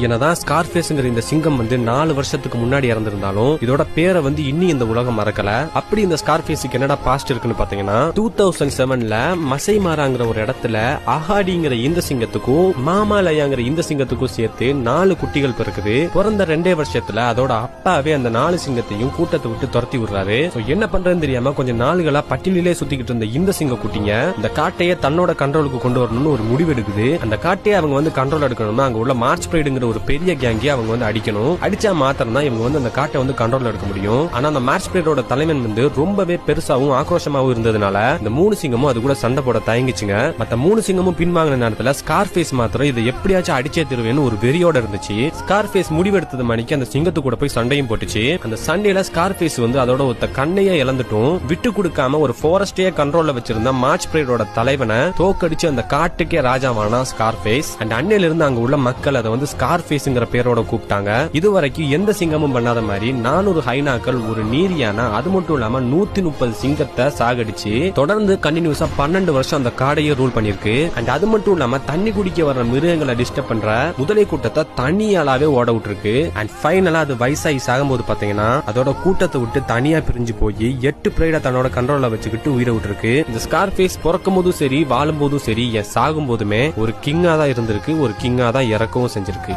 என்னதான் ஸ்கார்ஃபேஸ்ங்கிற இந்த சிங்கம் 4 வருஷத்துக்கு முன்னாடி இறந்திருந்தாலும் இதோட பேரை இன்னி இந்த உலகம் மறக்கல. அப்படி இந்த ஸ்கார்ஃபேஸுக்கு என்னடா பாஸ்ட் இருக்குன்னு பாத்தீங்கன்னா 2007ல மசை மாறாங்கிற ஒரு இடத்துல அஹாடிங்கிற இந்த சிங்கத்துக்கும் மாமாலயாங்கிற இந்த சிங்கத்துக்கும் சேர்த்து 4 குட்டிகள் பிறக்குது. பிறந்த 2 வருஷத்துல அதோட அப்பாவே அந்த 4 சிங்கத்தையும் கூட்டத்தை விட்டு துரத்தி விடுறாரு. என்ன பண்றதுன்னு தெரியாம கொஞ்சம் நாளுகளா பட்டினிலே சுத்திக்கிட்டு இருந்த இந்த சிங்க குட்டிங்க இந்த காட்டையே தன்னோட கண்ட்ரோலுக்கு கொண்டு வரணும்னு ஒரு முடிவு எடுக்குது. அந்த காட்டையே அவங்க கண்ட்ரோல் எடுக்கணும்னா அங்க உள்ள மார்ச் பிரைடுங்கிற ஒரு பெரிய கேங்கே அவங்க அடிக்கணும். அடிச்சா மாத்திரம் தான் இவங்க அந்த காட்டை கண்ட்ரோல் எடுக்க முடியும். ஆனா அந்த மார்ச் பிரைடோட தலைவன் ரொம்பவே பெருசாவும் ஆக்ரோஷமாவும் இருந்ததுனால இந்த 3 சிங்கமும் அது கூட சண்டை போட தயங்கிச்சுங்க. மத்த 3 சிங்கமும் பின்வாங்கின நேரத்துல ஸ்கார்ஃபேஸ் மாத்திரம் இதை எப்படியாச்சும் அடிச்சே தருவேன்னு ஒரு வெறியோட இருந்துச்சு. ஸ்கார்ஃபேஸ் முடிவெடுத்தது மணிக்கு அந்த சிங்கத்து கூட போய் சண்டையும் போட்டுச்சு. அந்த சண்டையில ஸ்கார்ஃபேஸ் அதோட ஒத்த கண்ணையே இழந்துட்டும் விட்டு கொடுக்காம ஒரு ஃபாரஸ்டே கண்ட்ரோல்ல வச்சிருந்த மார்ச் பிரைடோட தலைவனை தோக்கடிச்சு அந்த காட்டுக்கே ராஜாவானா ஸ்கார்ஃபேஸ். அண்ட் அன்னையில இருந்து அங்க உள்ள மக்கள் அதை ஸ்கார்ஃபேஸ்ங்கிற பேரோட கூப்பிட்டாங்க. இதுவரைக்கும் எந்த சிங்கமும் பண்ணாத மாதிரி 400 ஹைனாக்கள், ஒரு நீரியானா, அது மட்டும் இல்லாம 130 சிங்கத்தை சாகடிச்சு தொடர்ந்து கண்டினியூஸா 12 வருஷம் அந்த காடையே ரூல் பண்ணிருக்கு. அண்ட் அது மட்டும் இல்லாம தண்ணி குடிக்க வர்ற மிருகங்களை டிஸ்டர்ப் பண்ற முதலை கூட்டத்தை தனியாலாவே ஓட விட்டுருக்கு. அண்ட் ஃபைனலா அது வயசாகி சாகும்போது பாத்தீங்கன்னா அதோட கூட்டத்தை விட்டு தனியா பிரிஞ்சு போய் 8 பிரைட தன்னோட கண்ட்ரோல்ல வச்சுக்கிட்டு உயிரை விட்டுருக்கு. இந்த ஸ்கார்ஃபேஸ் பிறக்கும் போதும் சரி வாழும் போதும் சரி சாகும் போதுமே ஒரு கிங்கா தான் இருந்திருக்கு, ஒரு கிங்கா தான் இறக்கவும் செஞ்சிருக்கு.